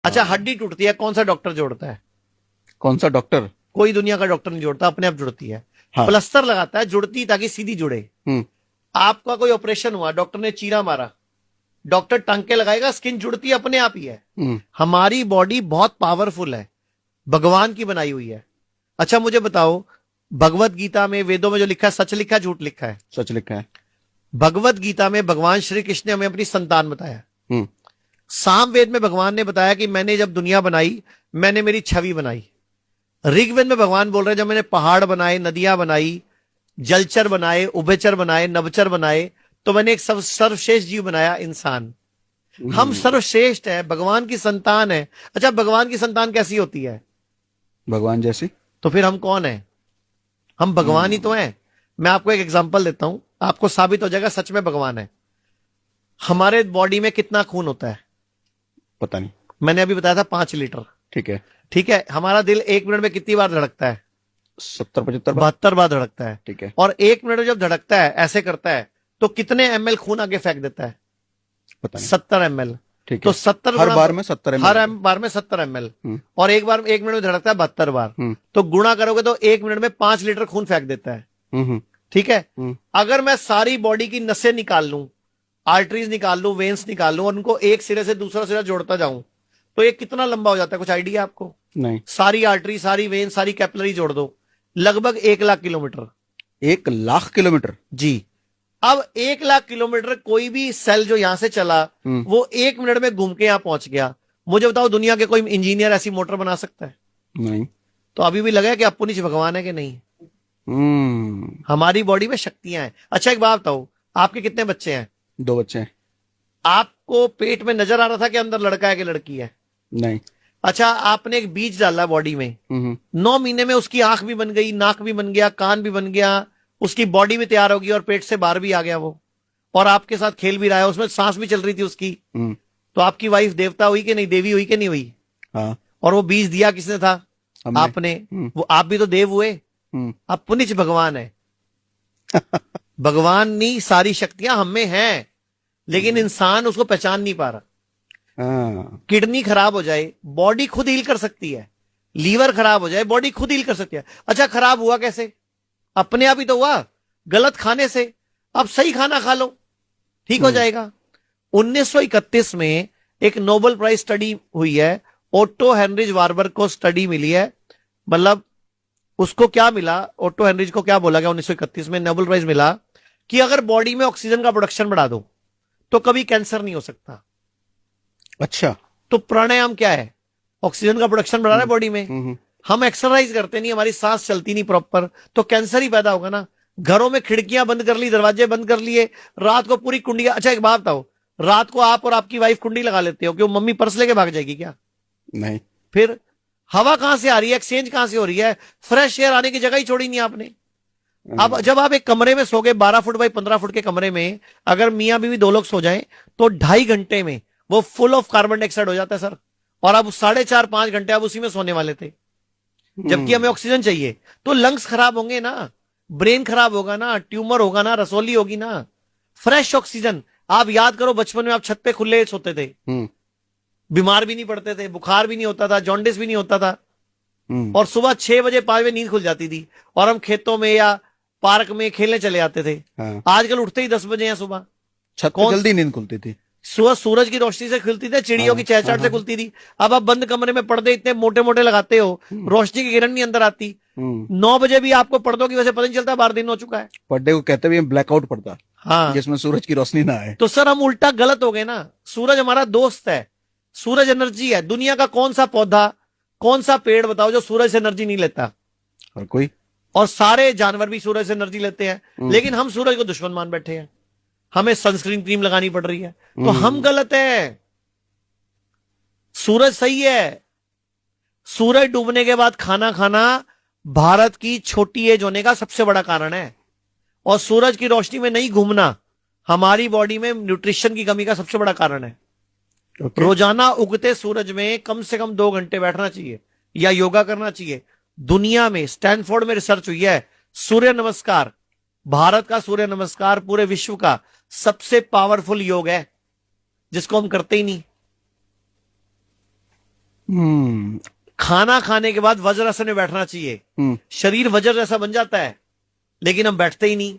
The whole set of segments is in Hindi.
अच्छा, हड्डी टूटती है, कौन सा डॉक्टर जोड़ता है? कौन सा डॉक्टर? कोई दुनिया का डॉक्टर नहीं जोड़ता, अपने आप जुड़ती है। हाँ। प्लास्टर लगाता है, जुड़ती ताकि सीधी जुड़े। हम्म। आपका कोई ऑपरेशन हुआ, डॉक्टर ने चीरा मारा, डॉक्टर टांके लगाएगा, स्किन जुड़ती अपने आप ही है। हमारी बॉडी बहुत पावरफुल है, भगवान की बनाई हुई है। अच्छा मुझे बताओ, भगवत गीता में, वेदों में जो लिखा है, सच लिखा है झूठ लिखा है? सच लिखा है। भगवत गीता में भगवान श्री कृष्ण ने हमें अपनी संतान बताया। सामवेद में भगवान ने बताया कि मैंने जब दुनिया बनाई, मैंने मेरी छवि बनाई। ऋग्वेद में भगवान बोल रहे हैं, जब मैंने पहाड़ बनाए, नदियां बनाई, जलचर बनाए, उभयचर बनाए, नवचर बनाए, तो मैंने एक सर्वश्रेष्ठ जीव बनाया, इंसान। हम सर्वश्रेष्ठ है, भगवान की संतान है। अच्छा, भगवान की संतान कैसी होती है? भगवान जैसी। तो फिर हम कौन है? हम भगवान ही तो हैं। मैं आपको एक एग्जांपल देता हूं, आपको साबित हो जाएगा सच में भगवान है। हमारे बॉडी में कितना खून होता है? पता नहीं। मैंने अभी बताया था 5 लीटर। ठीक है। ठीक है, हमारा दिल 1 मिनट में कितनी बार धड़कता है? 70-75 72 बार धड़कता है। ठीक है। और 1 मिनट में जब धड़कता है, ऐसे करता है, तो कितने ml खून आगे फेंक देता है? पता नहीं। 70 ml। ठीक है। तो 70 हर बार में 70 ml। हर बार में 70 ml। और एक बार 1 मिनट में धड़कता है 72 बार। तो गुणा करोगे तो 1 मिनट में 5 लीटर खून फेंक देता है। ठीक है। अगर मैं सारी बॉडी की नसें निकाल लूं, आर्टरीज निकाल लूं, वेन्स निकाल लूं, और उनको एक सिरे से दूसरा सिरा जोड़ता जाऊं, तो ये कितना लंबा हो जाता है? कुछ आइडिया आपको? नहीं। सारी आर्टरी, सारी वेन, सारी कैपिलरी जोड़ दो, लगभग 1 लाख किलोमीटर। 1 लाख किलोमीटर? जी। अब 1 लाख किलोमीटर कोई भी सेल जो यहां से चला, वो 1 मिनट में घूम के यहां पहुंच गया। मुझे बताओ, दुनिया के कोई इंजीनियर ऐसी मोटर बना सकता है? नहीं। तो अभी भी लगा कि अपुनिच भगवान है कि नहीं? हमारी बॉडी में शक्तियां हैं। अच्छा एक बात बताओ, आपके कितने बच्चे हैं? 2 बच्चे हैं। आपको पेट में नजर आ रहा था कि अंदर लड़का है कि लड़की है? नहीं। अच्छा, आपने एक बीज डाला बॉडी में, 9 महीने में उसकी आंख भी बन गई, नाक भी बन गया, कान भी बन गया, उसकी बॉडी भी तैयार होगी, और पेट से बाहर भी आ गया वो, और आपके साथ खेल भी रहा है, उसमें सांस भी चल रही थी उसकी। तो आपकी वाइफ देवता हुई कि नहीं, देवी हुई कि नहीं हुई? हाँ। और वो बीज दिया किसने था? आपने। वो आप भी तो देव हुए। आप पुनिच भगवान है। भगवान नहीं, सारी शक्तियां हम में हैं, लेकिन इंसान उसको पहचान नहीं पा रहा। किडनी खराब हो जाए, बॉडी खुद हील कर सकती है। लीवर खराब हो जाए, बॉडी खुद हील कर सकती है। अच्छा, खराब हुआ कैसे? अपने आप ही तो हुआ, गलत खाने से। अब सही खाना खा लो, ठीक हो जाएगा। 1931 में एक नोबेल प्राइज स्टडी हुई है, ओटो हेनरिज वार्बर्ग को स्टडी मिली है। मतलब उसको क्या मिला, ओटो हेनरिज को क्या बोला गया 1931 में, नोबेल प्राइज मिला कि अगर बॉडी में ऑक्सीजन का प्रोडक्शन बढ़ा दो तो कभी कैंसर नहीं हो सकता। अच्छा। तो प्राणायाम क्या है? ऑक्सीजन का प्रोडक्शन बढ़ा रहा है बॉडी में। हम एक्सरसाइज करते नहीं, हमारी सांस चलती नहीं प्रॉपर, तो कैंसर ही पैदा होगा ना। घरों में खिड़कियां बंद कर ली, दरवाजे बंद कर लिए, रात को पूरी कुंडियां। अच्छा एक बात बताओ, रात को आप और आपकी वाइफ कुंडी लगा लेते हो, क्यों? मम्मी पर्स लेके भाग जाएगी क्या? नहीं। फिर हवा कहां से आ रही है, एक्सचेंज कहां से हो रही है? फ्रेश एयर आने की जगह ही छोड़ी नहीं आपने। अब जब आप एक कमरे में सो गए, 12 फुट बाई 15 फुट के कमरे में, अगर मियां बीवी 2 लोग सो जाएं, तो 2.5 घंटे में वो फुल ऑफ कार्बन डाइऑक्साइड हो जाता है सर। और अब 4.5-5 घंटे आप उसी में सोने वाले थे, जबकि हमें ऑक्सीजन चाहिए। तो लंग्स खराब होंगे ना, ब्रेन खराब होगा ना, ट्यूमर होगा ना, रसोली होगी ना। Fresh oxygen. आप याद करो, बचपन में आप छत पे खुले सोते थे, बीमार भी नहीं पड़ते थे, बुखार भी नहीं होता था, जॉन्डिस भी नहीं होता था, और सुबह 6 बजे 5 बजे नींद खुल जाती थी, और हम खेतों में या पार्क में खेलने चले जाते थे। आजकल उठते ही 10 बजे हैं सुबह। छत पे जल्दी नींद खुलती थी, सुबह सूरज की रोशनी से खुलती थी, चिड़ियों की चहचहाट से खुलती थी। अब आप बंद कमरे में पर्दे इतने मोटे मोटे लगाते हो, रोशनी की किरण नहीं अंदर आती। 9 बजे भी आपको पर्दों की वजह से पता नहीं चलता बाहर दिन हो चुका है। पर्दे को कहते भी ब्लैकआउट पर्दा। हाँ, जिसमें सूरज की रोशनी ना आए। तो सर हम उल्टा गलत हो गए ना। सूरज हमारा दोस्त है, सूरज एनर्जी है। दुनिया का कौन सा पौधा, कौन सा पेड़ बताओ जो सूरज से एनर्जी नहीं लेता? और कोई। और सारे जानवर भी सूरज से एनर्जी लेते हैं, लेकिन हम सूरज को दुश्मन मान बैठे हैं। हमें सनस्क्रीन क्रीम लगानी पड़ रही है, तो हम गलत है, सूरज सही है। सूरज डूबने के बाद खाना खाना भारत की छोटी एज होने का सबसे बड़ा कारण है, और सूरज की रोशनी में नहीं घूमना हमारी बॉडी में न्यूट्रिशन की कमी का सबसे बड़ा कारण है। रोजाना उगते सूरज में कम से कम 2 घंटे बैठना चाहिए या योगा करना चाहिए। दुनिया में स्टैनफोर्ड में रिसर्च हुई है, सूर्य नमस्कार, भारत का सूर्य नमस्कार पूरे विश्व का सबसे पावरफुल योग है, जिसको हम करते ही नहीं। हम्म खाना खाने के बाद वज्रासन में बैठना चाहिए। हम्म शरीर वज्र जैसा बन जाता है, लेकिन हम बैठते ही नहीं।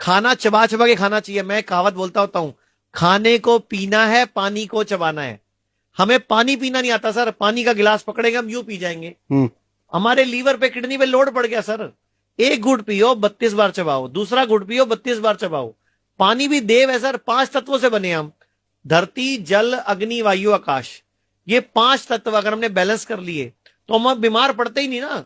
खाना चबा चबा के खाना चाहिए। मैं कहावत बोलता होता हूं, खाने को पीना है, पानी को चबाना है। हमें पानी पीना नहीं आता सर, पानी का गिलास पकड़ेंगे हम यूं पी जाएंगे। हम्म हमारे लीवर पे, किडनी पे लोड पड़ गया सर। एक घूंट पियो 32 बार चबाओ, दूसरा घूंट पियो 32 बार चबाओ। पानी भी देव है सर, 5 तत्वों से बने हम। धरती, जल, अग्नि, वायु, आकाश, ये 5 तत्व अगर हमने बैलेंस कर लिए तो हम अब बीमार पड़ते ही नहीं ना।